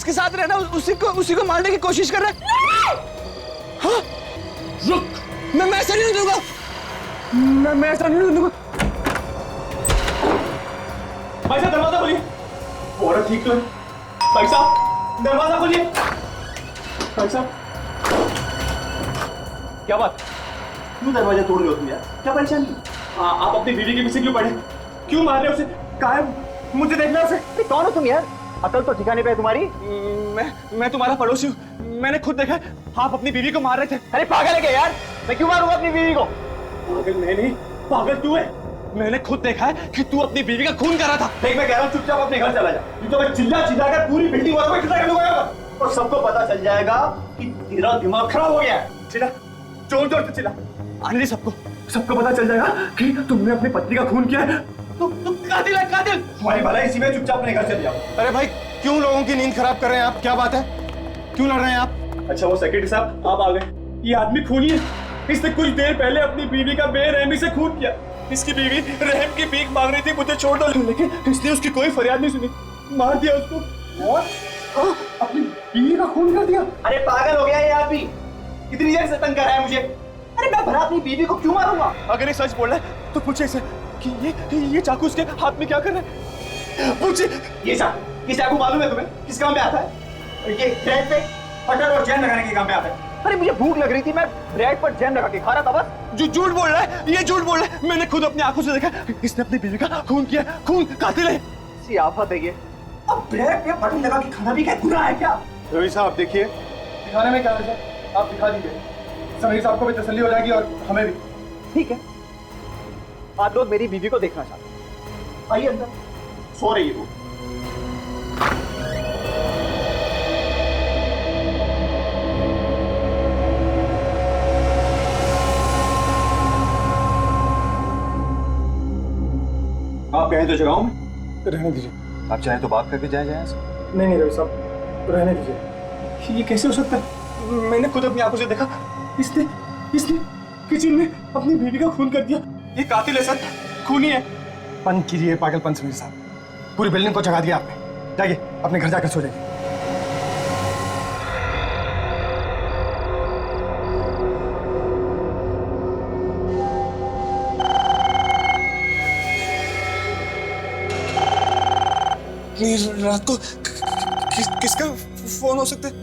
जिसके साथ रहना उसी को मारने की कोशिश कर रहा है। हाँ? रुक, मैं ऐसा नहीं दूंगा, मैं ऐसा नहीं दूंगा। भाई साहब दरवाजा खोलिए। औरत ठीक तो है? भाई साहब दरवाजा खोलिए। भाई साहब क्या बात, क्यों दरवाजा तोड़ रहे हो तुम यार? क्या परेशानी? आप अपनी बीवी के पीछे क्यों पड़े? क्यों मार रहे हो उसे? कहाँ है? मुझे देखना उसे। कौन हो तुम यार? अकल तो ठिकाने पे है तुम्हारी? मैं तुम्हारा पड़ोसी हूँ, मैंने खुद देखा आप अपनी बीवी को मार रहे थे। अरे पागल है क्या यार? मैं क्यों मारूंगा अपनी बीवी को? पागल मैं नहीं, पागल तू है। मैंने खुद देखा है कि तू अपनी बीवी का खून कर रहा था। देख मैं कह रहा हूँ चुपचाप अपने घर चला जा, नहीं तो मैं चिल्ला कर पूरी बिल्डिंग वालों को इकट्ठा कर दूंगा और सबको पता चल जाएगा कि तेरा दिमाग खराब हो गया है। चिल्ला, जोर जोर से चिल्ला, आने दे सबको पता चल जाएगा कि तुमने अपनी पत्नी का खून किया है। तुम कातिल है, कातिल। तुम्हारी भलाई इसी में, चुपचाप अपने घर चले जाओ। अरे भाई क्यों लोगों की नींद खराब कर रहे हैं आप? क्या बात है, क्यों लड़ रहे हैं आप? अच्छा वो सेक्रेटरी साहब आप आ गए। ये आदमी खूनी है, इसने कुछ देर पहले अपनी बीवी का बेरहमी से खून किया। इसकी बीवी रहम की भीख मांग रही थी, मुझे छोड़ दो, लेकिन इसने उसकी कोई फरियाद नहीं सुनी, मार दिया उसको। और अपनी बीवी का खून कर दिया। अरे पागल हो गया ये आदमी, कितनी देर से तंग कर रहा है मुझे। अरे मैं भला अपनी बीवी को क्यों मारूंगा? अगर ये सच बोल रहा है तो पूछे इसे कि ये चाकू उसके हाथ में क्या कर रहा है। पूछिए। ये चाकू मालूम है तुम्हें किस काम में आता है? ये ब्रेड पे बटर और जैम लगाने के काम में आता है। अरे मुझे भूख लग रही थी, मैं ब्रेड पर जैम लगा के खा रहा था बस। जो झूठ बोल रहा है, ये झूठ बोल रहा है। मैंने खुद अपनी आंखों से देखा, इसने अपनी बीवी का खून किया। खून कातिल है। सी आफत है ये। अब ब्रेड पे बटर लगा के खाना भी क्या गुनाह है क्या? रवि साहब देखिए, दिखाने में क्या है सर, आप दिखा दीजिए, समीर साहब को भी तसल्ली हो जाएगी और हमें भी। ठीक है, आप लोग मेरी बीवी को देखना चाहते हैं, आइए अंदर। सो रही है वो। आप कहें तो जगाऊं मैं? रहने दीजिए। आप चाहें तो बात करके जाए जाए। नहीं रवि साहब, रहने दीजिए। ये कैसे हो सकता है? मैंने खुद अपनी आंखों से देखा, इसने किचन में अपनी बीवी का खून कर दिया। ये कातिल है सर, खूनी है। बंद कीजिए पागलपन समीर साहब, पूरी बिल्डिंग को जगा दिया आपने। जाइए अपने घर जाकर सो जाइए। रात को किसका फोन हो सकता है?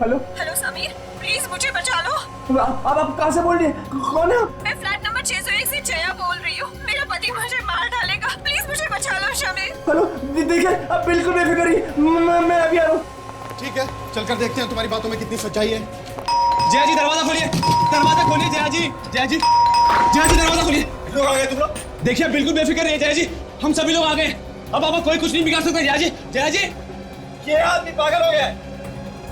हेलो हेलो समीर, प्लीज मुझे बचा लो। आप कहाँ से बोल रही हैं? कौन है आप? मैं फ्लैट नंबर 601 से जया बोल रही हूँ। मेरा पति मुझे मार डालेगा, प्लीज मुझे बचा लो समीर। हेलो देखिए, आप बिल्कुल बेफिक्र रहिए, मैं अभी आ रहा हूँ। ठीक है, चलकर देखते हैं तुम्हारी बातों में कितनी सच्चाई है। जया जी दरवाजा खोलिए, दरवाजा खोलिए। जया जी दरवाजा खोलिए। लोग आ गए तुम लोग? देखिए बिल्कुल बेफिक्र रहिए जया जी, हम सभी लोग आ गए। अब कोई कुछ नहीं बिगाड़ सकता। जया जी ये आदमी पागल हो गया है।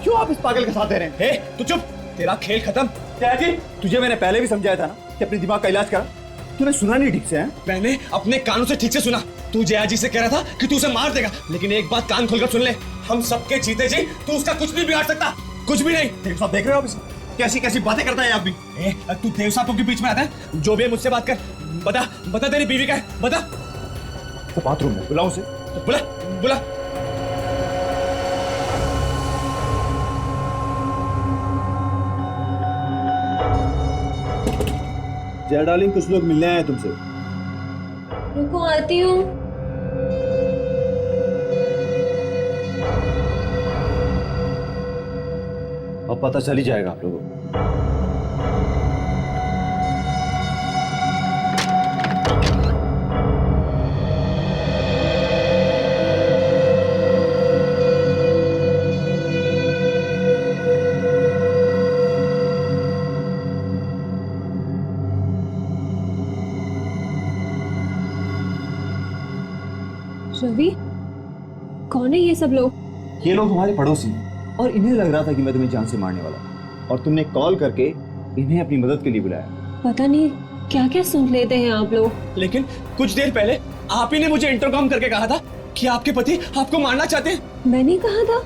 क्यों आप इस पागल के साथ दे रहे हैं? हे तू चुप, तेरा खेल खत्म। जया जी तुझे मैंने पहले भी समझाया था ना कि अपने दिमाग का इलाज करा, तूने सुना नहीं ठीक से है? मैंने अपने कानों से ठीक से सुना। तू जया जी से कह रहा था कि तू उसे मार देगा, लेकिन एक बात कान खोलकर सुन ले, हम सबके जीते जी तू उसका कुछ नहीं बिगाड़ सकता, कुछ भी नहीं। देख रहे हो आप कैसी कैसी बातें करता है आदमी। तू देव साहब के बीच में आता है? जो भी है मुझसे बात कर। बता तेरी बीवी का है, बता। तो बाथरूम में बुलाओ उसे। बुला। जया डार्लिंग, कुछ लोग मिलने आए हैं तुमसे। रुको आती हूँ। अब पता चल ही जाएगा आप लोगों को। रवि, कौन है ये सब लोग? ये लोग हमारे पड़ोसी हैं और इन्हें लग रहा था कि मैं तुम्हें जान से मारने वाला हूं, और तुमने कॉल करके इन्हें अपनी मदद के लिए बुलाया। पता नहीं क्या क्या सुन लेते हैं आप लोग। लेकिन कुछ देर पहले आप ही ने मुझे इंटरकॉम करके कहा था कि आपके पति आपको मारना चाहते हैं। मैंने कहा था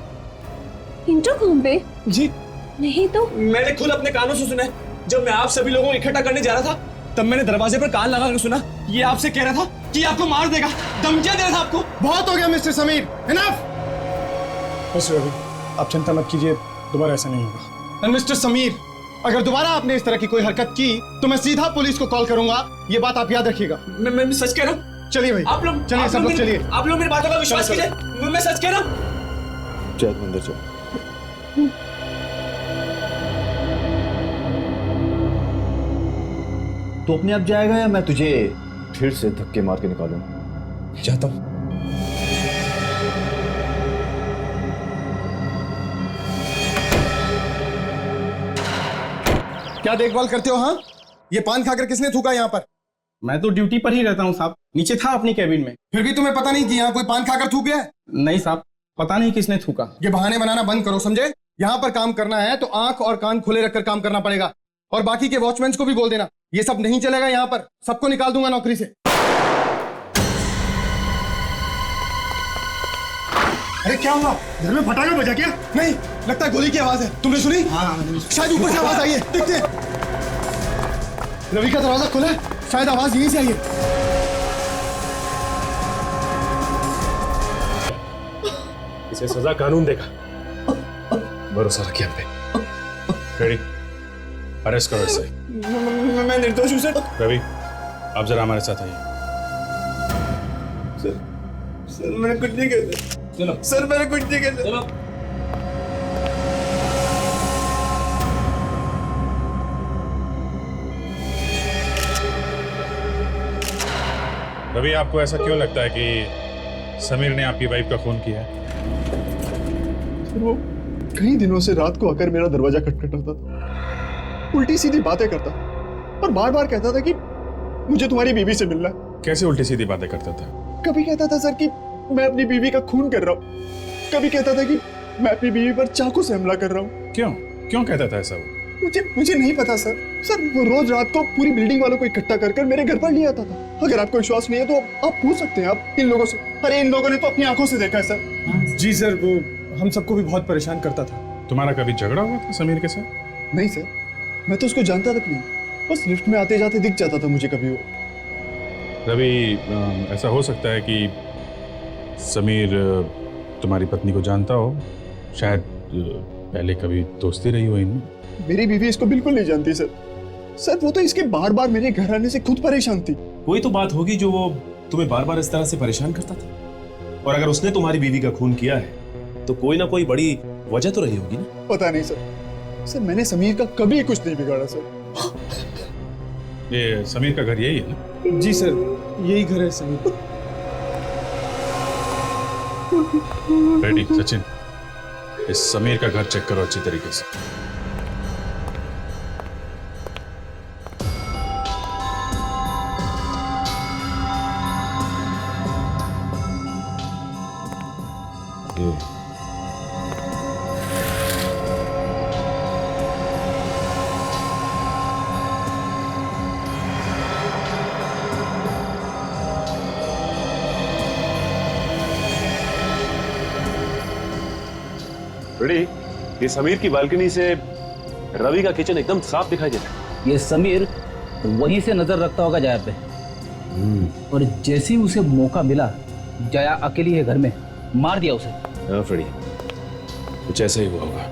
इंटरकॉम पे? जी नहीं तो। मैंने खुद अपने कानों से सुना है। जब मैं आप सभी लोगों को इकट्ठा करने जा रहा था तब मैंने दरवाजे पर कान लगा कर सुना, ये आपसे कह रहा था कि आपको मार देगा, धमकियां दे रहा था आपको। बहुत हो गया mister Sameer, enough. Mister Ravi, आप चिंता मत कीजिए, दोबारा ऐसा नहीं होगा। मिस्टर समीर, अगर दोबारा आपने इस तरह की कोई हरकत की तो मैं सीधा पुलिस को कॉल करूंगा, ये बात आप याद रखिएगा। मैं सच कह रहा हूँ। चलिए भाई, आप लोग चलिए, सब लोग चलिए। आप लोग मेरी बातों का विश्वास कीजिए, मैं सच कह रहा हूँ। चल अंदर चल। तो अपने आप जाएगा या मैं तुझे फिर से धक्के मार के निकालूं? जाता हूँ। क्या देखभाल करते हो? हाँ, ये पान खाकर किसने थूका यहाँ पर? मैं तो ड्यूटी पर ही रहता हूँ साहब, नीचे था अपनी कैबिन में। फिर भी तुम्हें पता नहीं कि यहाँ कोई पान खाकर थूक गया है? नहीं साहब, पता नहीं किसने थूका। ये बहाने बनाना बंद करो, समझे? यहाँ पर काम करना है तो आंख और कान खुले रखकर काम करना पड़ेगा। और बाकी के वॉचमैन को भी बोल देना, ये सब नहीं चलेगा यहाँ पर, सबको निकाल दूंगा नौकरी से। अरे क्या हुआ? घर में फटाका बजा क्या? नहीं, लगता है गोली की आवाज है। तुमने सुनी? हाँ, शायद ऊपर से आवाज आई है, देखते हैं। रवि का दरवाजा खुला है, शायद आवाज यहीं से आई है। इसे सजा कानून देगा। भरोसा रखिए हम पे। रेडी, अरेस्ट करो इसे। मैं निर्दोष हूँ सर। रवि, आप जरा हमारे साथ आइए। सर मैंने कुछ नहीं किया। चलो सर, मैंने कुछ नहीं किया। चलो। रवि, आपको ऐसा क्यों लगता है कि समीर ने आपकी वाइफ का खून किया है? वो कई दिनों से रात को आकर मेरा दरवाजा खटखटाता था, उल्टी सीधी बातें करता और बार बार कहता था कि मुझे तुम्हारी बीवी से मिलना है। कैसे उल्टी सीधी बातें करता था? कभी कहता था सर कि मैं अपनी बीवी का खून कर रहा हूँ, कभी कहता था कि मैं अपनी बीवी पर चाकू से हमला कर रहा हूँ। क्यों क्यों कहता था ऐसा वो? मुझे नहीं पता सर। वो रोज रात को पूरी बिल्डिंग वालों को इकट्ठा कर मेरे घर पर ले आता था। अगर आपको विश्वास नहीं है तो आप पूछ सकते हैं आप इन लोगों से। अरे इन लोगों ने तो अपनी आंखों से देखा है सर। जी सर, वो हम सबको भी बहुत परेशान करता था। तुम्हारा कभी झगड़ा हुआ था समीर के साथ? नहीं सर, मैं तो उसको जानता तक नहीं, बस लिफ्ट में आते जाते दिख जाता था मुझे कभी वो। रवि, ऐसा हो सकता है कि समीर तुम्हारी पत्नी को जानता हो, शायद पहले कभी दोस्ती रही हो इनमें। मेरी बीवी इसको बिल्कुल नहीं जानती सर। सर वो तो इसके बार बार मेरे घर आने से खुद परेशान थी। कोई तो बात होगी जो वो तुम्हें बार बार इस तरह से परेशान करता था। और अगर उसने तुम्हारी बीवी का खून किया है तो कोई ना कोई बड़ी वजह तो रही होगी ना। पता नहीं सर, मैंने समीर का कभी कुछ नहीं बिगाड़ा सर। ये समीर का घर यही है ना? जी सर, यही घर है समीर। रेडी सचिन, इस समीर का घर चेक करो अच्छी तरीके से। रेडी, ये समीर की बालकनी से रवि का किचन एकदम साफ दिखाई देता है। ये समीर वहीं से नजर रखता होगा जया पे। और जैसे ही उसे मौका मिला, जया अकेली है घर में, मार दिया उसे। हाँ फ्रेडी, कुछ ऐसा ही हुआ होगा।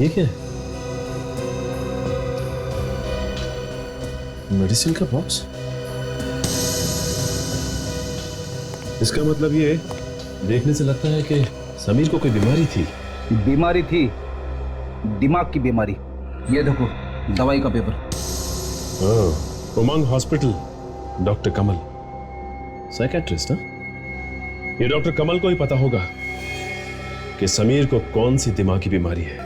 ये क्या है? मेडिसिन का बॉक्स? इसका मतलब ये देखने से लगता है कि समीर को कोई बीमारी थी। बीमारी थी, दिमाग की बीमारी। ये देखो दवाई का पेपर। उमंग हॉस्पिटल, डॉक्टर कमल, साइकेट्रिस्ट। ये डॉक्टर कमल को ही पता होगा कि समीर को कौन सी दिमागी बीमारी है।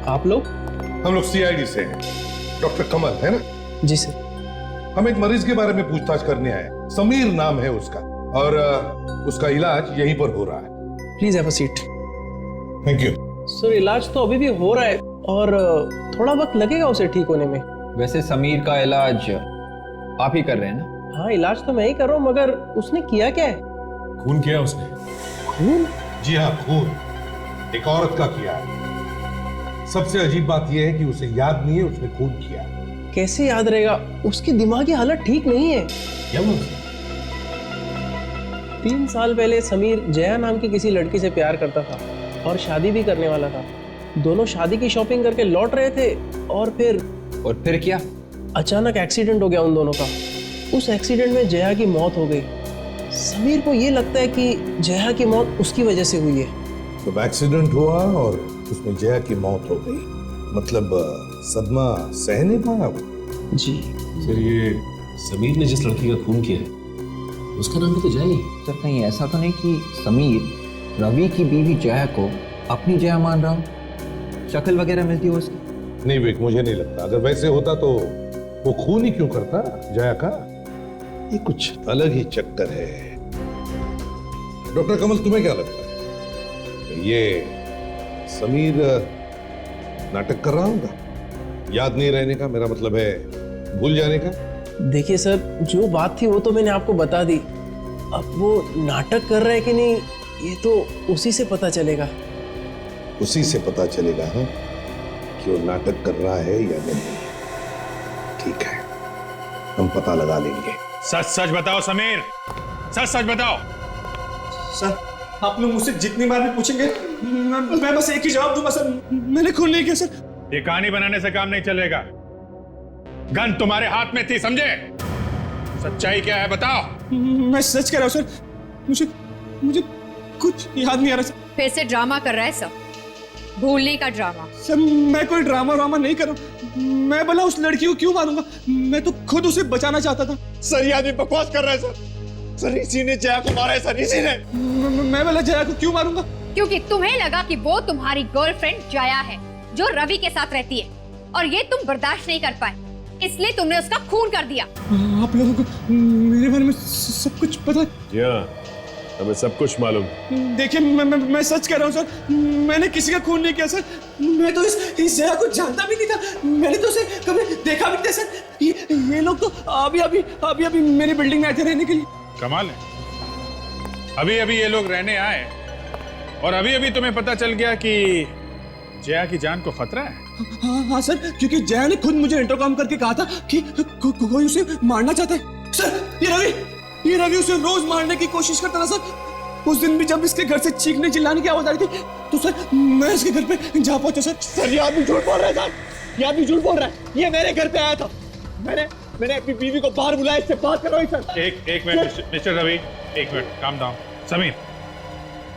आप लोग? हम लोग सीआईडी से हैं। डॉक्टर कमल है ना? जी सर। हम एक मरीज के बारे में पूछताछ करने आए। समीर नाम है उसका और उसका इलाज यहीं पर हो रहा है। Please have a seat. Thank you sir. इलाज तो अभी भी हो रहा है और थोड़ा वक्त लगेगा उसे ठीक होने में। वैसे समीर का इलाज आप ही कर रहे हैं ना? हाँ, इलाज तो मैं ही कर रहा हूँ, मगर उसने किया क्या है? खून किया उसने। खून? जी हाँ, खून। एक औरत का किया है। सबसे अजीब बात यह है कि उसे याद नहीं है उसने खून किया है। कैसे याद रहेगा? उसकी दिमागी हालत ठीक नहीं है। क्या हुआ? 3 साल पहले समीर जया नाम की किसी लड़की से प्यार करता था और शादी भी करने वाला था। दोनों शादी की शॉपिंग करके लौट रहे थे और फिर क्या? अचानक एक्सीडेंट हो गया उन दोनों का। उस एक्सीडेंट में जया की मौत हो गई। समीर को ये लगता है कि जया की मौत उसकी वजह से हुई है। जब एक्सीडेंट हुआ और उसमें जया की मौत हो गई, मतलब सदमा सह नहीं पाया वो। जी सर, ये समीर ने जिस लड़की का खून किया है उसका नाम भी तो जया ही। सर कहीं ऐसा तो नहीं कि समीर रवि की बीवी जया को अपनी जया मान रहा हो? शक्ल वगैरह मिलती हो उसकी? नहीं विक, मुझे नहीं लगता। अगर वैसे होता तो वो खून ही क्यों करता जया का? ये कुछ अलग ही चक्कर है। डॉक्टर कमल, तुम्हें क्या लगता है? ये समीर नाटक कर रहा होगा? याद नहीं रहने का, मेरा मतलब है भूल जाने का। देखिए सर, जो बात थी वो तो मैंने आपको बता दी। अब वो नाटक कर रहा है कि नहीं ये तो उसी से पता चलेगा। उसी से पता चलेगा हाँ कि वो नाटक कर रहा है या नहीं। ठीक है, हम पता लगा लेंगे। सच सच बताओ समीर, सच सच बताओ। सर आप लोग मुझसे जितनी बार भी पूछेंगे मैं बस एक ही जवाब दूंगा सर, मैंने खून नहीं किया सर। ये कहानी बनाने से काम नहीं चलेगा। गन तुम्हारे हाथ में थी, समझे? सच्चाई क्या है बताओ। मैं सच कह रहा हूँ सर, मुझे कुछ याद नहीं आ रहा सर। फिर से ड्रामा कर रहा है सब, भूलने का ड्रामा। सर मैं कोई ड्रामा नहीं कर रहा हूँ। मैं भला उस लड़की को क्यों मारूंगा? मैं तो खुद उसे बचाना चाहता था। सर ये आदमी बकवास कर रहा है सर। सर इसी ने जया को मारा है सर, इसी ने। मैं भला जया को क्यों मारूंगा? क्योंकि तुम्हें लगा कि वो तुम्हारी गर्लफ्रेंड जया है जो रवि के साथ रहती है और ये तुम बर्दाश्त नहीं कर पाए, इसलिए तुमने उसका खून कर दिया। आप लोगों को मेरे बारे में सब कुछ पता है? हमें सब कुछ मालूम। देखिए मैं सच कह रहा हूँ सर, मैंने किसी का खून नहीं किया सर। मैं तो इस जया को जानता भी नहीं था, मैंने तो उसे कभी देखा भी नहीं था सर। ये लोग तो अभी मेरी बिल्डिंग में आए थे रहने के लिए। कमाल है, अभी अभी ये लोग रहने आए और अभी अभी तुम्हें पता चल गया कि जया की जान को खतरा है। हाँ सर, क्योंकि जया ने खुद मुझे इंटरकॉम करके कहा था कि कोई उसे मारना चाहता है। सर ये रवि उसे रोज मारने की कोशिश करता था सर। उस दिन भी जब इसके घर से चीखने चिल्लाने की आवाज आ रही थी तो सर मैं इसके घर पे जा पहुंचा सर। सर ये आदमी झूठ बोल रहा है सर, ये आदमी झूठ बोल रहा है। ये मेरे घर पे आया था, मैंने अपनी बीवी को बाहर बुलाया, इससे बात करो सर। एक मिनट मिस्टर रवि, एक minute, calm down. Sameer,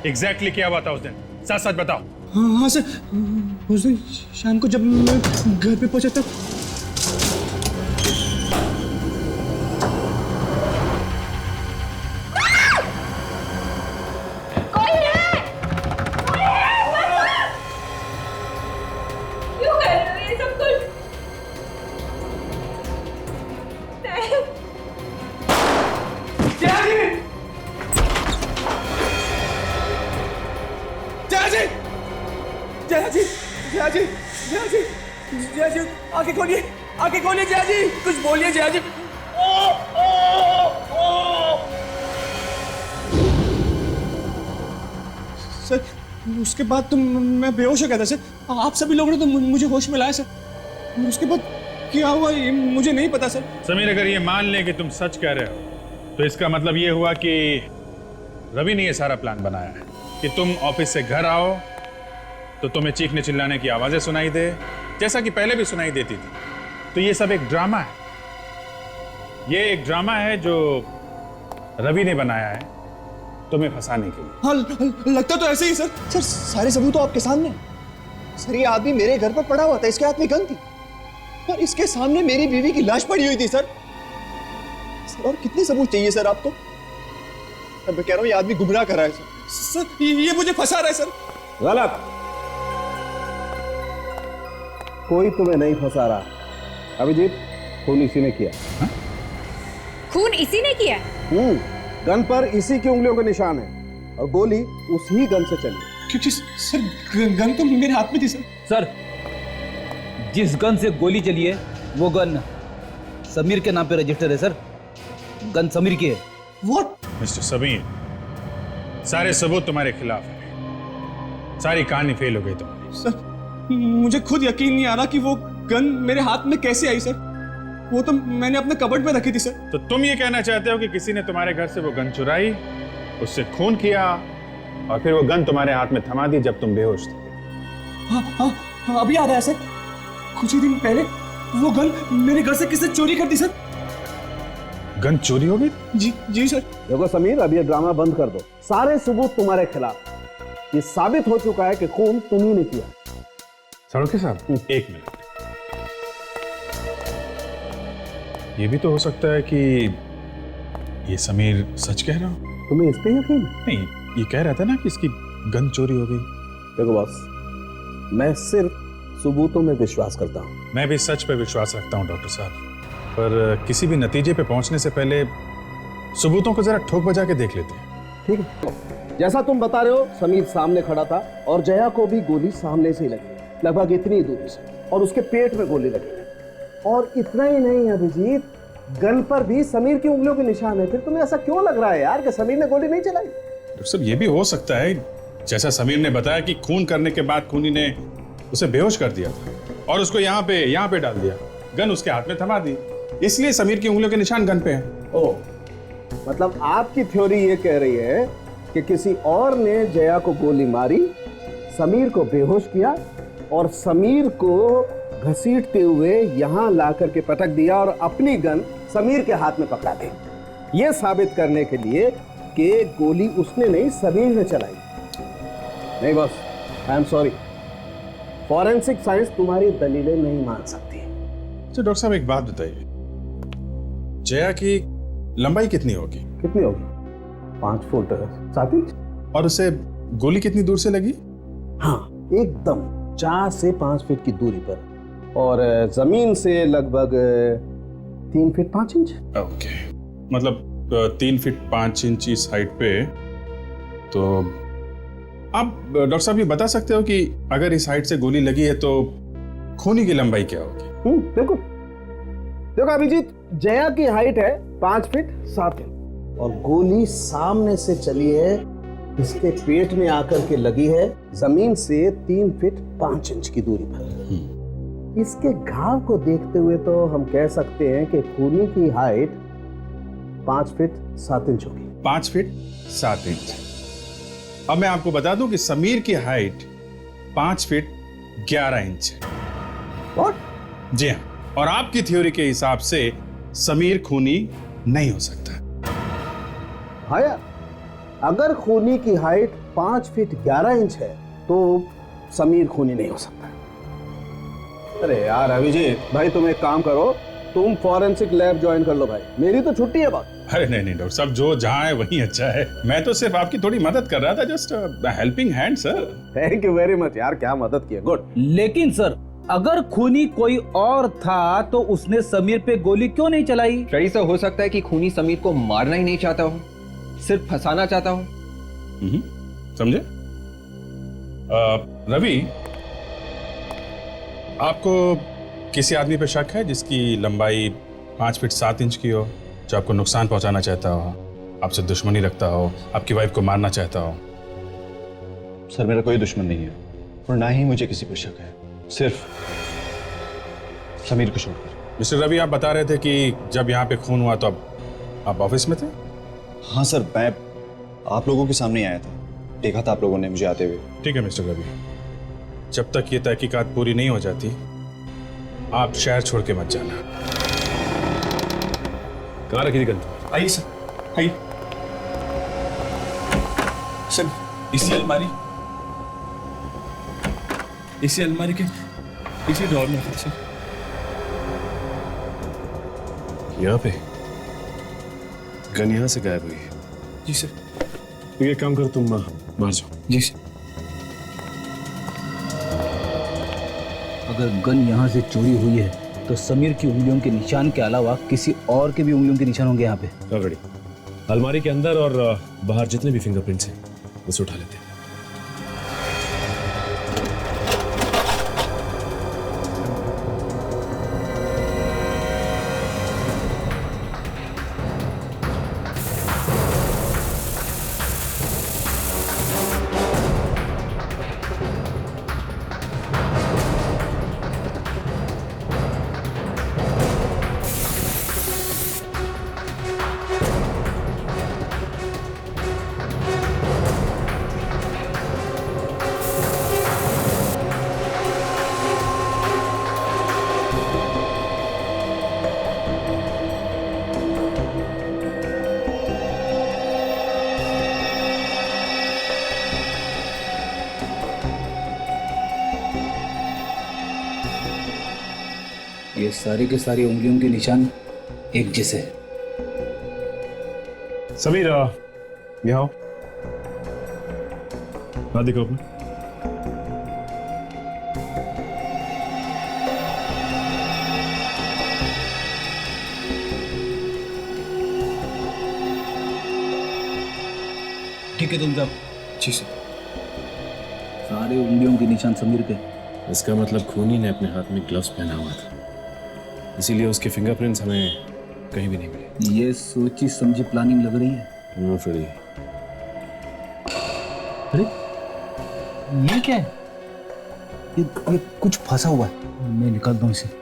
exactly क्या हुआ था उस दिन? सच सच बताओ। हाँ सर, उस दिन शाम को जब मैं घर पे पहुंचा था जया जी, आंखें खोलिए जया जी, कुछ बोलिए जया जी। सर उसके बाद तो मैं बेहोश हो गया था सर। आप सभी लोगों ने तो मुझे होश में लाया सर। उसके बाद क्या हुआ ये मुझे नहीं पता सर। समीर, अगर ये मान लें कि तुम सच कह रहे हो तो इसका मतलब ये हुआ कि रवि ने ये सारा प्लान बनाया है कि तुम ऑफिस से घर आओ तो तुम्हें चीखने चिल्लाने की आवाजें सुनाई दे, जैसा कि पहले भी सुनाई देती थी। तो ये सब एक ड्रामा है, ये एक ड्रामा है जो रवि ने बनाया है तुम्हें फंसाने के लिए। हाँ लगता तो ऐसे ही सर। सर सारे सबूत तो आपके सामने। सर ये आदमी मेरे घर पर पड़ा हुआ था, इसके हाथ में गन थी और इसके सामने मेरी बीवी की लाश पड़ी हुई थी सर। और कितने सबूत चाहिए सर आपको? मैं कह रहा हूँ ये आदमी गुमराह कर रहा है सर। सर ये मुझे फंसा रहा है सर। गलत, कोई तुम्हें नहीं फंसा रहा। अभिजीत, खून इसी ने किया। खून इसी ने किया? गन पर इसी की उंगलियों के निशान है और गोली उसी गन से चली। क्योंकि सर गन तो मेरे हाथ में थी सर। सर जिस गन से गोली चली है वो गन समीर के नाम पे रजिस्टर है सर। गन समीर की है। What? मिस्टर समीर, सारे सबूत तुम्हारे खिलाफ हैं। सारी कहानी फेल हो गई तुम्हारी। सर मुझे खुद यकीन नहीं आ रहा कि वो गन मेरे हाथ में कैसे आई सर। वो तो मैंने अपने कबर्ड में रखी थी सर। तो तुम ये कहना चाहते हो कि किसी ने तुम्हारे घर से वो गन चुराई, उससे खून किया और फिर वो गन तुम्हारे हाथ में थमा दी जब तुम बेहोश थे? हाँ, अभी याद आया सर। कुछ ही दिन पहले वो गन मेरे घर से किसने चोरी कर दी सर। गन चोरी हो गई? जी सर। देखो समीर, अब ये ड्रामा बंद कर दो। सारे सबूत तुम्हारे खिलाफ। ये साबित हो चुका है कि खून तुम्ही ने किया। साड़ोके साहब, एक मिनट। ये भी तो हो सकता है कि ये समीर सच कह रहा हो। तुम्हें इस पे यकीन है? नहीं, ये कह रहा था ना कि इसकी गन चोरी हो गई। देखो बॉस, मैं सिर्फ सबूतों में विश्वास करता हूँ। मैं भी सच पे विश्वास रखता हूँ डॉक्टर साहब, पर किसी भी नतीजे पे पहुंचने से पहले सबूतों को जरा ठोक बजा के देख लेते हैं। ठीक है, जैसा तुम बता रहे हो, समीर सामने खड़ा था और जया को भी गोली सामने से ही लगी, लगभग इतनी दूरी से, और उसके पेट में गोली लगी। और इतना ही नहीं अभिजीत, गन पर भी समीर की उंगलियों के निशान है। फिर तुम्हें ऐसा क्यों लग रहा है यार कि समीर ने गोली नहीं चलाई? डॉक्टर साहब, ये भी हो सकता है जैसा समीर ने बताया कि खून करने के बाद खूनी ने उसे बेहोश कर दिया था और उसको यहाँ पे डाल दिया, गन उसके हाथ में थमा दी, इसलिए समीर की उंगलियों के निशान गन पे हैं। ओह, मतलब आपकी थ्योरी ये कह रही है कि किसी और ने जया को गोली मारी, समीर को बेहोश किया और समीर को घसीटते हुए यहाँ ला करके पटक दिया और अपनी गन समीर के हाथ में पकड़ा दी, ये साबित करने के लिए कि गोली उसने नहीं समीर ने चलाई। नहीं boss, I am sorry, forensic science तुम्हारी दलीलें नहीं मान सकती। तो डॉक्टर साहब, एक बात बताइए, जया की लंबाई कितनी होगी? कितनी होगी? 5 फुट 7 इंच। और उसे गोली कितनी दूर से लगी? हाँ, एकदम 4 से 5 फीट की दूरी पर, और जमीन से लगभग 3 फीट 5 इंच। ओके, मतलब 3 फीट 5 इंच इस हाइट पे। तो आप डॉक्टर साहब ये बता सकते हो कि अगर इस हाइट से गोली लगी है तो खूनी की लंबाई क्या होगी? देखो अभिजीत, जया की हाइट है 5 फीट 7 इंच और गोली सामने से चली है, इसके पेट में आकर के लगी है जमीन से 3 फीट 5 इंच की दूरी पर। इसके घाव को देखते हुए तो हम कह सकते हैं कि खूनी की हाइट 5 फीट 7 इंच होगी। 5 फीट 7 इंच। अब मैं आपको बता दूं कि समीर की हाइट 5 फीट 11 इंच है। What? जी हाँ, और आपकी थ्योरी के हिसाब से समीर खूनी नहीं हो सकता। हाँ यार, अगर खूनी की हाइट 5 फीट 11 इंच है तो समीर खूनी नहीं हो सकता। अरे यार अभिजीत भाई, तुम एक काम करो, तुम फॉरेंसिक लैब ज्वाइन कर लो भाई, मेरी तो छुट्टी है बात। अरे नहीं डॉक्टर साहब, जो जहां है वहीं अच्छा है। मैं तो सिर्फ आपकी थोड़ी मदद कर रहा था, just helping hand sir. Thank you very much यार, क्या मदद की है, गुड। लेकिन सर, अगर खूनी कोई और था तो उसने समीर पे गोली क्यों नहीं चलाई? शरीर से हो सकता है कि खूनी समीर को मारना ही नहीं चाहता हो, सिर्फ फंसाना चाहता हो। समझे? रवि, आपको किसी आदमी पे शक है जिसकी लंबाई 5 फीट 7 इंच की हो, जो आपको नुकसान पहुंचाना चाहता हो, आपसे दुश्मनी रखता हो, आपकी वाइफ को मारना चाहता हो? सर, मेरा कोई दुश्मन नहीं है और ना ही मुझे किसी पर शक है, सिर्फ समीर को छोड़कर। मिस्टर रवि, आप बता रहे थे कि जब यहाँ पे खून हुआ तो आप ऑफिस में थे? हाँ सर, मैं आप लोगों के सामने आया था, देखा था आप लोगों ने मुझे आते हुए। ठीक है मिस्टर रवि, जब तक ये तहकीकात पूरी नहीं हो जाती आप शहर छोड़ के मत जाना। कहाँ रखी थी गन? आइए सर, आइए सर। इसी अलमारी के इसी ड्रॉर में है सर। यहाँ पे गन यहाँ से गायब हुई है? जी सर। तो ये काम कर, तुम मार जाओ। जी सर। अगर गन यहाँ से चोरी हुई है तो समीर की उंगलियों के निशान के अलावा किसी और के भी उंगलियों के निशान होंगे यहाँ पे। ऑलरेडी अलमारी के अंदर और बाहर जितने भी फिंगरप्रिंट्स हैं उसे उठा लेते हैं। ये सारे के सारे उंगलियों के निशान एक जैसे। समीर यहाँ आओ, हाथ दिखाओ अपना। ठीक है तुम जाओ। जी सर। सारे उंगलियों के निशान समीर पे। इसका मतलब खूनी ने अपने हाथ में ग्लव्स पहना हुआ था, इसीलिए उसके फिंगरप्रिंट्स हमें कहीं भी नहीं मिले। ये सोची समझी प्लानिंग लग रही है। No Freddy. अरे ये क्या है? ये कुछ फंसा हुआ है। मैं निकालता हूँ इसे।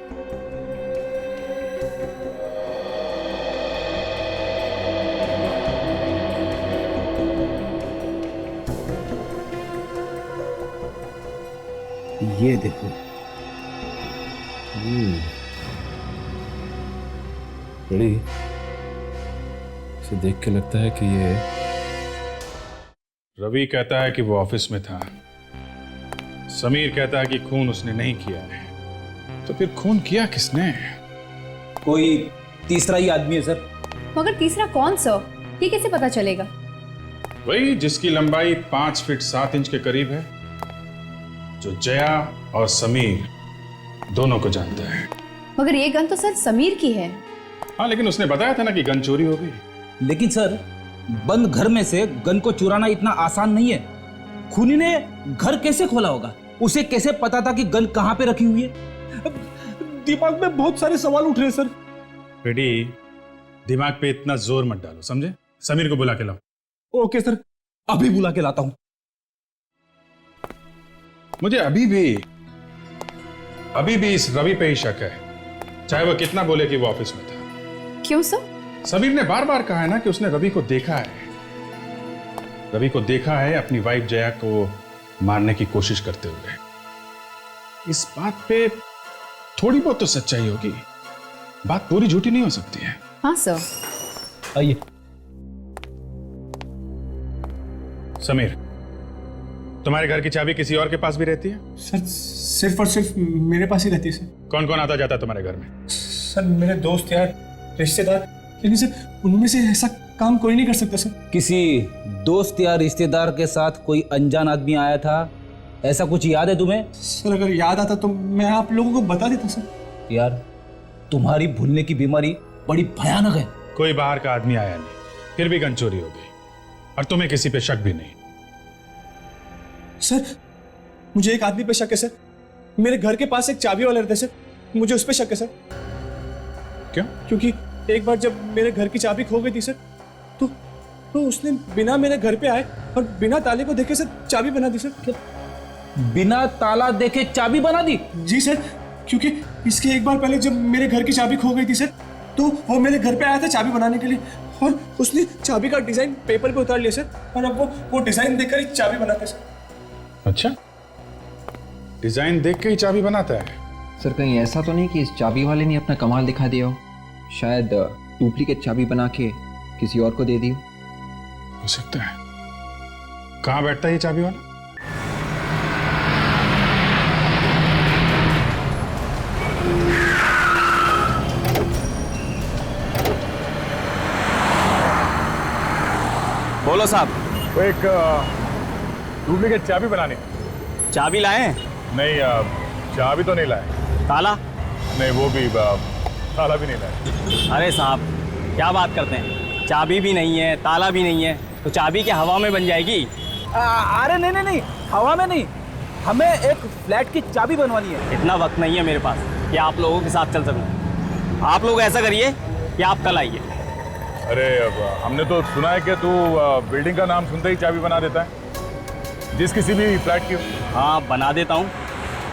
ये देखो। फ्रेडी, इसे देख के लगता है कि ये रवि कहता है कि वो ऑफिस में था, समीर कहता है कि खून उसने नहीं किया है, तो फिर खून किया किसने? कोई तीसरा ही आदमी है सर। मगर तीसरा कौन सर? ये कैसे पता चलेगा? वही जिसकी लंबाई 5 फीट 7 इंच के करीब है, जो जया और समीर दोनों को जानता है। मगर ये गन तो सर समीर की है। हाँ, लेकिन उसने बताया था ना कि गन चोरी हो गई। लेकिन सर बंद घर में से गन को चुराना इतना आसान नहीं है। खूनी ने घर कैसे खोला होगा? उसे कैसे पता था कि गन कहां पे रखी हुई है? दिमाग में बहुत सारे सवाल उठ रहे हैं सर। फ्रेडी, दिमाग पे इतना जोर मत डालो, समझे? समीर को बुला के लाओ। ओके सर, अभी बुला के लाता हूं। मुझे अभी भी इस रवि पे ही शक है, चाहे वो कितना बोले कि वो ऑफिस में था। क्यों सर? समीर ने बार बार कहा है ना कि उसने रवि को देखा है। रवि को देखा है अपनी वाइफ जया को मारने की कोशिश करते हुए। इस बात पे थोड़ी बहुत तो सच्चाई होगी, बात पूरी झूठी नहीं हो सकती है। हाँ सर। आइए। समीर, तुम्हारे घर की चाबी किसी और के पास भी रहती है? सर सिर्फ और सिर्फ मेरे पास ही रहती है सर। कौन कौन आता जाता है तुम्हारे घर में? सर मेरे दोस्त यार, रिश्तेदार, लेकिन सर उनमें से ऐसा काम कोई नहीं कर सकता सर। किसी दोस्त या रिश्तेदार के साथ कोई अनजान आदमी आया था, ऐसा कुछ याद है तुम्हें? सर अगर याद आता तो मैं आप लोगों को बता देता सर। यार तुम्हारी भूलने की बीमारी बड़ी भयानक है। कोई बाहर का आदमी आया नहीं, फिर भी गन चोरी हो गई, और तुम्हें किसी पे शक भी नहीं। सर मुझे एक आदमी पे शक है सर। मेरे घर के पास एक चाबी वाला रहता है सर, मुझे उस पे शक है सर। क्यों? क्योंकि एक बार जब मेरे घर की चाबी खो गई थी सर, तो उसने बिना मेरे घर पे आए और बिना ताले को देखे सर चाबी बना दी सर। क्या? बिना ताला देखे चाबी बना दी? जी सर, क्योंकि इसके एक बार पहले जब मेरे घर की चाबी खो गई थी सर, तो वो मेरे घर पे आया था चाबी बनाने के लिए, और उसने चाबी का डिजाइन पेपर पे उतार लिया सर, और अब वो डिजाइन देखकर ही चाबी बनाते सर। अच्छा, डिजाइन देख के ही चाबी बनाता है? सर कहीं ऐसा तो नहीं कि इस चाबी वाले ने अपना कमाल दिखा दिया हो? शायद डुप्लीकेट चाबी बना के किसी और को दे दी हो सकता है। कहाँ बैठता है ये चाबी वाला? बोलो साहब। वो एक डुप्लीकेट चाबी बनानी। चाबी लाए? नहीं, चाबी तो नहीं लाए। ताला? नहीं, वो भी ताला भी नहीं लाए। अरे साहब क्या बात करते हैं, चाबी भी नहीं है, ताला भी नहीं है, तो चाबी क्या हवा में बन जाएगी? अरे नहीं, हवा में नहीं, हमें एक फ्लैट की चाबी बनवानी है। इतना वक्त नहीं है मेरे पास कि आप लोगों के साथ चल सकूं। आप लोग ऐसा करिए कि आप कल आइए। अरे हमने तो सुना है कि तू बिल्डिंग का नाम सुनते ही चाबी बना देता है, जिस किसी भी फ्लैट की। हाँ बना देता हूँ,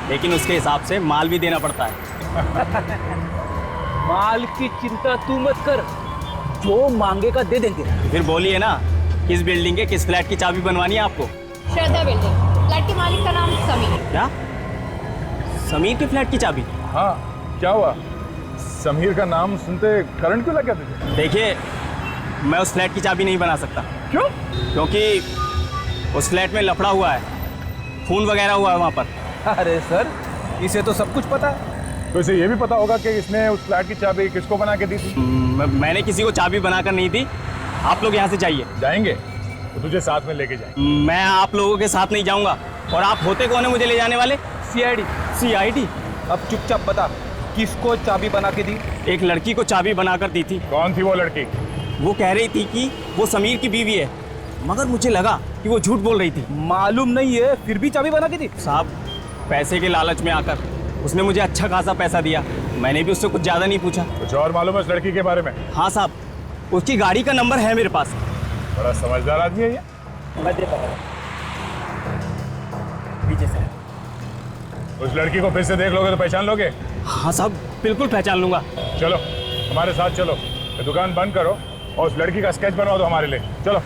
लेकिन उसके हिसाब से माल भी देना पड़ता है। माल की चिंता तू मत कर, जो मांगेगा दे देंगे। फिर बोलिए ना, किस बिल्डिंग के किस फ्लैट की चाबी बनवानी है आपको? श्रद्धा बिल्डिंग, फ्लैट के मालिक का नाम समीर। क्या? समीर के फ्लैट की चाबी? हाँ, क्या हुआ? समीर का नाम सुनते करंट क्यों लग गया तुझे? देखिए, मैं उस फ्लैट की चाबी नहीं बना सकता। क्यों? क्योंकि उस फ्लैट में लफड़ा हुआ है, खून वगैरह हुआ है वहाँ पर। अरे सर, इसे तो सब कुछ पता है। तो इसे ये भी पता होगा कि इसने उस फ्लैट की चाबी किसको बना के दी थी? मैंने किसी को चाबी बनाकर नहीं दी। आप लोग यहाँ से जाइए। जाएंगे तो तुझे साथ में लेके जाएंगे। मैं आप लोगों के साथ नहीं जाऊंगा। और आप होते कौन है मुझे ले जाने वाले? सीआईडी। सीआईडी? अब चुपचाप बता, किसको चाबी बना के दी? एक लड़की को चाबी बनाकर दी थी। कौन थी वो लड़की? वो कह रही थी कि वो समीर की बीवी है, मगर मुझे लगा कि वो झूठ बोल रही थी। मालूम नहीं है, फिर भी चाबी बना के दी? साहब, पैसे के लालच में आकर उसने मुझे अच्छा खासा पैसा दिया। मैंने भी उससे कुछ ज्यादा नहीं पूछा। कुछ और मालूम है उस लड़की के बारे में? हाँ साहब, उसकी गाड़ी का नंबर है मेरे पास। बड़ा समझदार आदमी है ये। मैं देता हूँ पीछे से। उस लड़की को फिर से देख लोगे तो पहचान लोगे? हाँ साहब, बिल्कुल पहचान लूंगा। चलो हमारे साथ चलो, ये दुकान बंद करो और उस लड़की का स्केच बनवा दो हमारे लिए। चलो।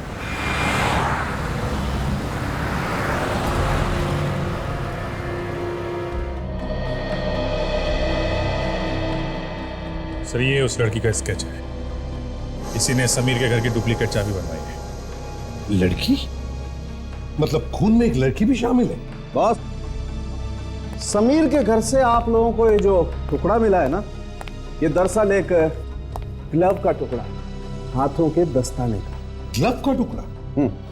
सर, ये उस लड़की का स्केच है। इसी ने समीर के घर की डुप्लीकेट चाबी बनवाई है। लड़की? मतलब खून में एक लड़की भी शामिल है? बॉस, समीर के घर से आप लोगों को ये जो टुकड़ा मिला है ना, ये दरअसल एक ग्लव का टुकड़ा, हाथों के दस्ताने का। ग्लव का टुकड़ा?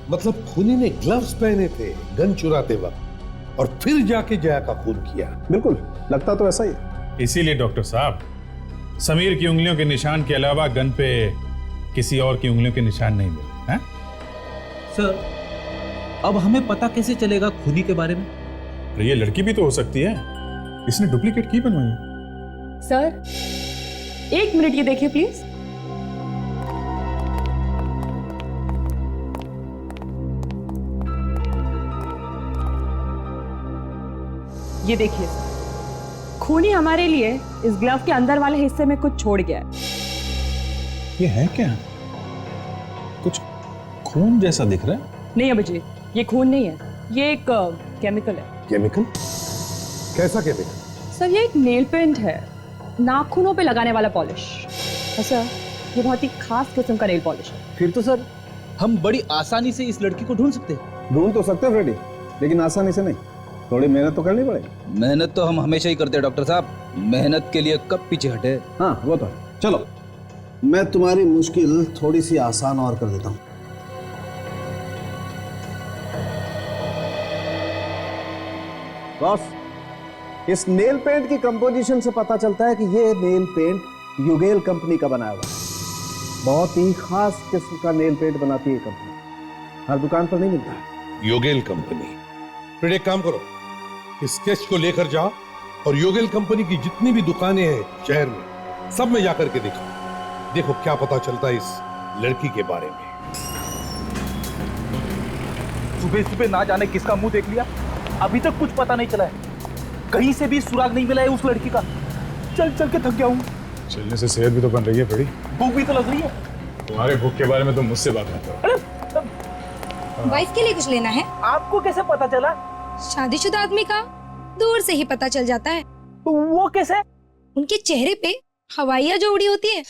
मतलब खूनी ने ग्लव्स पहने थे गन चुराते वक्त और फिर जाके जया का खून किया? बिल्कुल, लगता तो ऐसा ही है। इसीलिए डॉक्टर साहब, समीर की उंगलियों के निशान के अलावा गन पे किसी और की उंगलियों के निशान नहीं मिले हैं? सर, अब हमें पता कैसे चलेगा खूनी के बारे में? ये लड़की भी तो हो सकती है, इसने डुप्लीकेट की बनवाई है। सर, 1 मिनट ये देखिए प्लीज। ये देखिए, खूनी हमारे लिए इस ग्लव के अंदर वाले हिस्से में कुछ छोड़ गया है। ये है क्या? कुछ खून जैसा दिख रहा है। नहीं अभिजीत, ये खून नहीं है, ये एक केमिकल है। केमिकल? कैसा केमिकल? सर, ये एक नेल पेंट है, नाखूनों पे लगाने वाला पॉलिश। सर, ये बहुत ही खास किस्म का नेल पॉलिश है। फिर तो सर, हम बड़ी आसानी से इस लड़की को ढूंढ सकते हैं। ढूंढ तो सकते हैं फ्रेडी, लेकिन आसानी से नहीं, थोड़ी मेहनत तो करनी पड़ेगी। मेहनत तो हम हमेशा ही करते हैं डॉक्टर साहब, मेहनत के लिए कब पीछे हटे। हाँ वो तो। चलो, मैं तुम्हारी मुश्किल थोड़ी सी आसान और कर देता हूं। बॉस, इस नेल पेंट की कंपोजिशन से पता चलता है कि ये नेल पेंट युगेल कंपनी का बनाया हुआ है। बहुत ही खास किस्म का नेल पेंट बनाती है कंपनी, हर दुकान पर नहीं मिलता है। योगेल कंपनी? फिर एक काम करो, इस स्केच को लेकर जाओ और योगेल कंपनी की जितनी भी दुकानें हैं शहर में, सब में जाकर के देखो क्या पता चलता है इस लड़की के बारे में। सुबह सुबह ना जाने किसका मुंह देख लिया, अभी तक कुछ पता नहीं चला है। कहीं से भी सुराग नहीं मिला है उस लड़की का। चल चल के थक गया हूँ। चलने से सेहत भी तो बन रही है। बड़ी भूख भी तो लग रही है। तुम्हारे भूख के बारे में तो मुझसे बात मत करो। वाइफ के लिए कुछ लेना है? आपको कैसे पता चला? शादीशुदा आदमी का दूर से ही पता चल जाता है। वो कैसे? उनके चेहरे पे हवाइयां जो उड़ी होती है।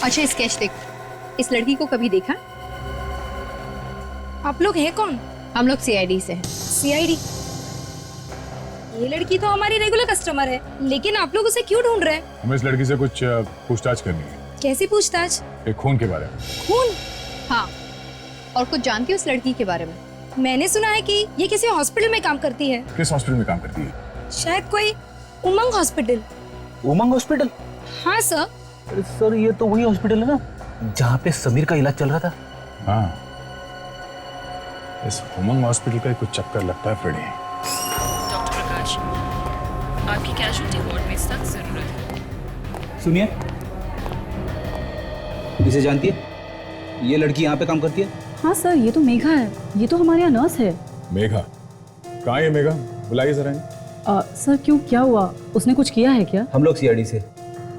अच्छा, स्केच देख। इस लड़की को कभी देखा? आप लोग हैं कौन? हम लोग सीआईडी से हैं। सीआईडी? ये लड़की तो हमारी रेगुलर कस्टमर है, लेकिन आप लोग उसे क्यों ढूंढ रहे हैं? हमें इस लड़की से कुछ पूछताछ करनी है। कैसी पूछताछ? एक खून के बारे में। खून? हाँ, और कुछ जानती हो उस लड़की के बारे में? मैंने सुना है कि ये किसी हॉस्पिटल में काम करती है। किस हॉस्पिटल में काम करती है? शायद कोई उमंग हॉस्पिटल। उमंग हॉस्पिटल? हाँ सर। सर, ये तो वही हॉस्पिटल है ना जहाँ पे समीर का इलाज चल रहा था। हाँ, इस उमंग हॉस्पिटल का कुछ चक्कर लगता है फ्रेडी। डॉक्टर प्रकाश, आपकी कैजुअल्टी वार्ड में सख्त जरूरत है। सुनिए, इसे जानती है? ये लड़की यहाँ पे काम करती है? हाँ सर, ये तो मेघा है, ये तो हमारे यहाँ नर्स है। मेघा? कहाँ है मेघा? बुलाइए जरा। सर क्यों, क्या हुआ? उसने कुछ किया है क्या? हम लोग सीआईडी से।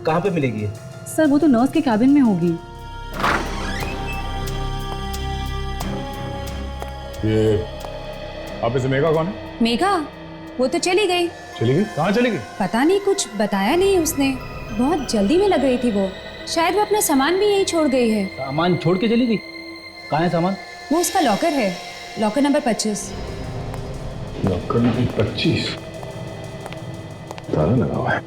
कहाँ पे मिलेगी ये? सर, वो तो नर्स के कैबिन में होगी। ये आप इसे मेघा कौन है? मेघा? वो तो चली गई। चली गई? कहाँ चली गई? पता नहीं, कुछ बताया नहीं उसने। बहुत जल्दी में लग रही थी वो। शायद वो अपना सामान भी यहीं छोड़ गई है। सामान छोड़ के चली गई? कहाँ है सामान? वो उसका लॉकर है, लॉकर नंबर 25। लॉकर में 25 ताला लगा हुआ है।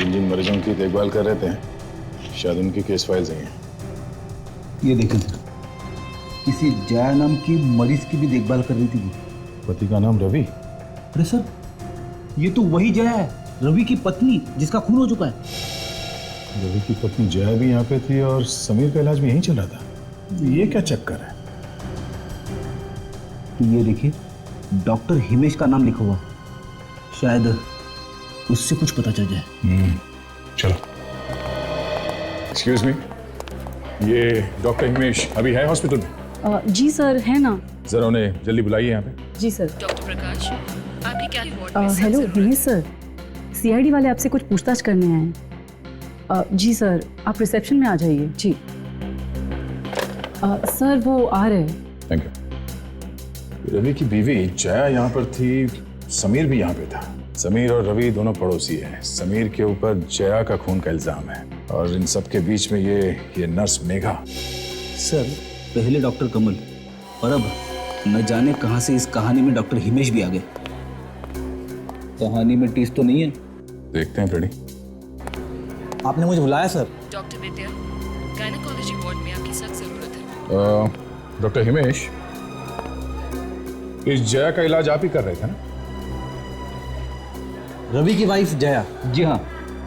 जिन मरीजों की देखभाल कर रहे थे शायद उनकी केस फाइल्स हैं। ये देखें सर, किसी जया नाम की मरीज की भी देखभाल कर रही थी वो। पति का नाम रवि? अरे सर, ये तो वही जया है, रवि की पत्नी जिसका खून हो चुका है। रवि की पत्नी जया भी यहाँ पे थी और समीर का इलाज भी यहीं चल रहा था। ये क्या चक्कर है? ये देखिए, डॉक्टर हिमेश का नाम लिखा हुआ है, शायद उससे कुछ पता चल जाए। चलो। एक्सक्यूज मी, ये डॉक्टर हिमेश अभी है हॉस्पिटल में? जी सर, है ना। जरा उन्हें जल्दी बुलाइए यहाँ पे। जी सर। डॉक्टर प्रकाश, आपकी क्या वार्ड में हेलो हिमेश सर, सीआईडी वाले आपसे कुछ पूछताछ करने आए हैं। जी सर, आप रिसेप्शन में आ जाइए। जी सर, वो आ रहे हैं। Thank you. रवि की बीवी जया यहाँ पर थी, समीर भी यहाँ पे था। समीर और रवि दोनों पड़ोसी हैं। समीर के ऊपर जया का खून का इल्जाम है और इन सब के बीच में ये नर्स मेघा। सर, पहले डॉक्टर कमल और अब न जाने कहां से इस कहानी में डॉक्टर हिमेश भी आ गए। कहानी में टीस तो नहीं है? देखते हैं फ्रेडी। आपने मुझे बुलाया सर? डॉक्टर विद्या, गायनेकोलॉजी वार्ड में आपकी सख्त जरूरत है। डॉक्टर हिमेश, इस जया का इलाज आप ही कर रहे थे ना? रवि की वाइफ जया? जी हाँ।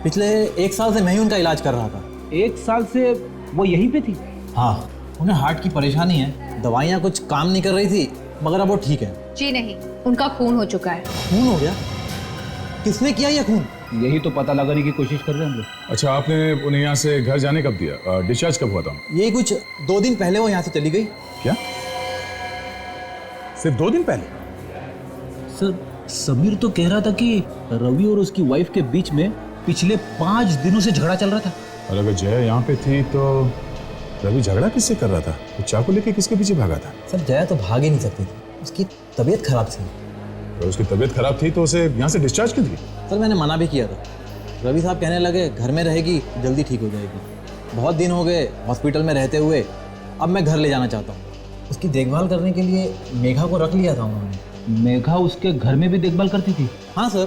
पिछले 1 साल से मैं ही उनका इलाज कर रहा था। 1 साल से वो यहीं पे थी? हाँ, उन्हें हार्ट की परेशानी है, दवाइयाँ कुछ काम नहीं कर रही थी, मगर अब वो ठीक है। जी नहीं, उनका खून हो चुका है। खून हो गया? किसने किया ये खून? यही तो पता लगाने की कोशिश कर रहे हैं हम लोग। अच्छा, आपने उन्हें यहाँ से घर जाने कब दिया? डिस्चार्ज कब हुआ था? यही कुछ 2 दिन पहले वो यहाँ से चली गई। क्या? सिर्फ 2 दिन पहले? सर, समीर तो कह रहा था कि रवि और उसकी वाइफ के बीच में पिछले 5 दिनों से झगड़ा चल रहा था। और अगर जया यहाँ पे थी तो रवि झगड़ा किससे कर रहा था? तो चाकू लेके किसके पीछे भागा था? सर, जया तो भाग ही नहीं सकती थी, उसकी तबीयत खराब थी। तो उसकी तबीयत खराब थी तो उसे यहाँ से डिस्चार्ज क्यों दिया? सर, मैंने मना भी किया था। रवि साहब कहने लगे घर में रहेगी, जल्दी ठीक हो जाएगी। बहुत दिन हो गए हॉस्पिटल में रहते हुए, अब मैं घर ले जाना चाहता हूँ। उसकी देखभाल करने के लिए मेघा को रख लिया था उन्होंने। मेघा उसके घर में भी देखभाल करती थी? हाँ सर।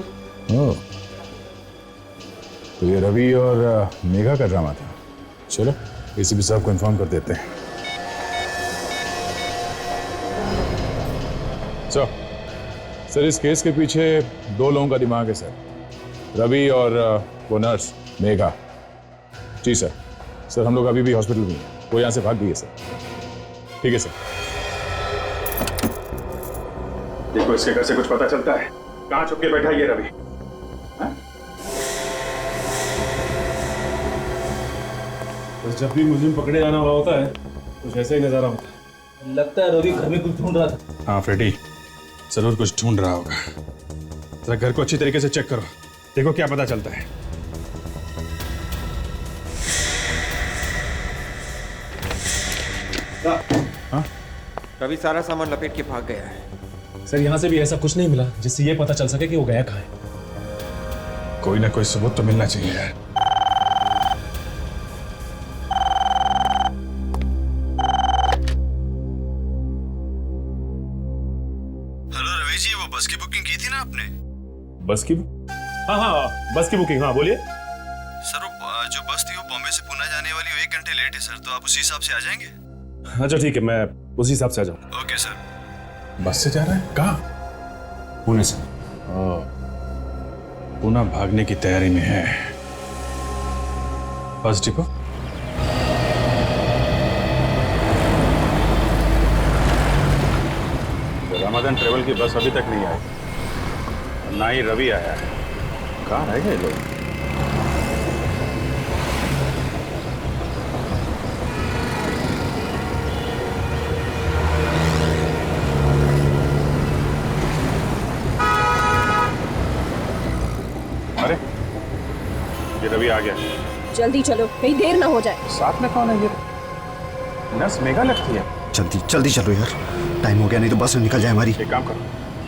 तो ये रवि और मेघा का ड्रामा था। चलो, एसीपी साहब को इन्फॉर्म कर देते हैं। सर, इस केस के पीछे 2 लोगों का दिमाग है सर, रवि और वो नर्स मेघा। जी सर। सर, हम लोग अभी भी हॉस्पिटल में हैं, वो यहाँ से भाग गई है सर। ठीक है सर। देखो, इसके घर से कुछ पता चलता है, कहाँ छुप के बैठा ये रवि। बस जब भी मुझे पकड़े जाना हुआ होता है कुछ ऐसा ही नजारा होता है। लगता है रवि घर में कुछ ढूंढ रहा था। हाँ फ्रेडी, जरूर कुछ ढूंढ रहा होगा। जरा घर को अच्छी तरीके से चेक करो, देखो क्या पता चलता है। हाँ? रवि सारा सामान लपेट के भाग गया है। सर, यहाँ से भी ऐसा कुछ नहीं मिला जिससे ये पता चल सके कि वो गया कहाँ है। कोई ना कोई सबूत तो मिलना चाहिए यार। हेलो रवि जी, वो बस की बुकिंग की थी ना आपने? बस की? हाँ, बस की बुकिंग। हाँ बोलिए। सर, वो जो बस थी वो बॉम्बे से पुणे जाने वाली, वो 1 घंटे लेट है सर, तो आप उसी हिसाब से आ जाएंगे? अच्छा ठीक है, मैं उसी हिसाब से आ जाऊँ। Okay sir. बस से जा रहा है? कहाँ? पुणे से। पुणे भागने की तैयारी में है। Bus depot? रामाधन ट्रेवल की बस अभी तक नहीं आई, ना ही रवि आया है। कहाँ रह गए लोग? अरे, ये रवि आ गया। जल्दी चलो, कहीं देर ना हो जाए। साथ में कौन है ये? नर्स मेघा लगती है। जल्दी चलो यार, टाइम हो गया, नहीं तो बस निकल जाए हमारी। एक काम करो,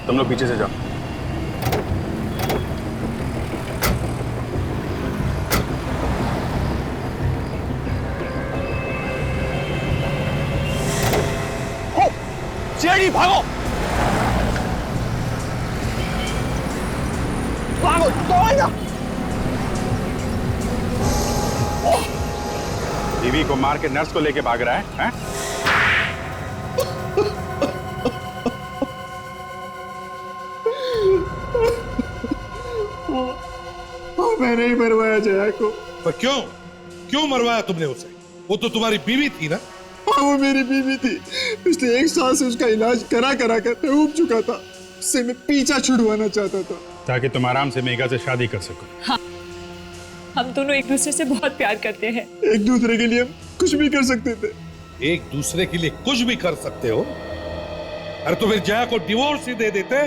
तुम लोग पीछे से जाओ, जेडी भागो भागो दौड़ना। बीवी को मार के नर्स को लेके भाग रहा है, हैं? मैंने ही मरवाया जया को। पर क्यों मरवाया तुमने उसे? वो तो तुम्हारी बीवी थी ना? हाँ, वो मेरी बीवी थी। पिछले 1 साल से उसका इलाज करा कर मैं ऊब चुका था। उससे मैं पीछा छुड़वाना चाहता था ताकि तुम आराम से मेघा से शादी कर सको। हाँ, हम दोनों एक दूसरे से बहुत प्यार करते हैं। एक दूसरे के लिए हम कुछ भी कर सकते थे। एक दूसरे के लिए कुछ भी कर सकते हो? अरे तो फिर जया को डिवोर्स ही दे देते।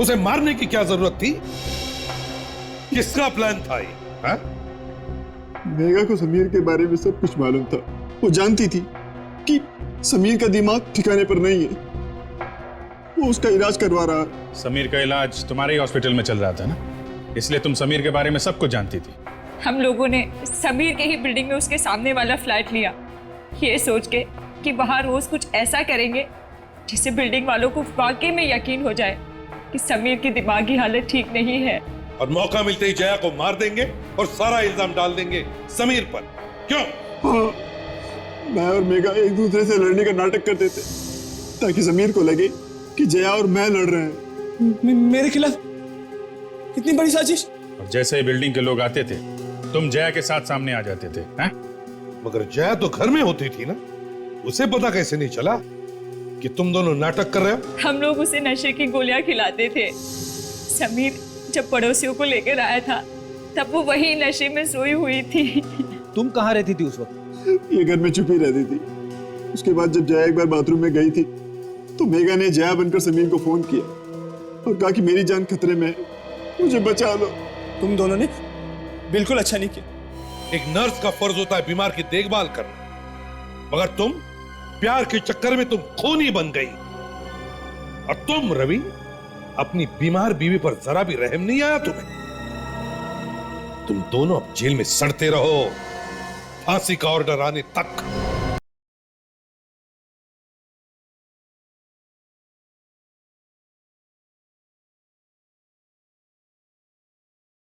उसे मारने की क्या जरूरत थी? किसका प्लान था ये? हाँ? मेघा को समीर के बारे में सब कुछ मालूम था। वो जानती थी कि समीर का दिमाग ठिकाने पर नहीं है। वो उसका इलाज करवा रहा है। समीर का इलाज तुम्हारे ही हॉस्पिटल में चल रहा था ना, इसलिए तुम समीर के बारे में सब कुछ जानती थी। हम लोगों ने समीर के ही बिल्डिंग में उसके सामने वाला फ्लैट लिया, ये सोच के कि वहां रोज कुछ ऐसा करेंगे जिससे बिल्डिंग वालों को वाकई में यकीन हो जाए कि समीर की दिमागी हालत ठीक नहीं है। और मौका मिलते ही जया को मार देंगे और सारा इल्जाम डाल देंगे समीर पर। क्यों? हाँ, मैं और मेघा एक दूसरे से लड़ने का नाटक करते थे ताकि समीर को लगे कि जया और मैं लड़ रहे हैं। मेरे खिलाफ इतनी बड़ी साजिश। और जैसे ही बिल्डिंग के लोग आते थे तुम जया के साथ सामने आ जाते थे, हैं? मगर जया तो घर में होती थी ना, उसे पता कैसे नहीं चला कि तुम दोनों नाटक कर रहे हो? हम लोग उसे नशे की गोलियां खिलाते थे। समीर जब पड़ोसियों को लेकर आया था तब वो वही नशे में सोई हुई थी। तुम कहाँ रहती थी उस वक्त? ये घर में चुपी रहती थी। उसके बाद जब जया एक बार बाथरूम में गई थी तो मेघा ने जया बनकर समीर को फोन किया और कहा कि मेरी जान खतरे में है, मुझे बचा लो। तुम दोनों ने बिल्कुल अच्छा नहीं किया। एक नर्स का फर्ज होता है बीमार की देखभाल करना, मगर तुम प्यार के चक्कर में तुम खूनी बन गई। और तुम रवि, अपनी बीमार बीवी पर जरा भी रहम नहीं आया तुम्हें? तुम दोनों अब जेल में सड़ते रहो फांसी का ऑर्डर आने तक।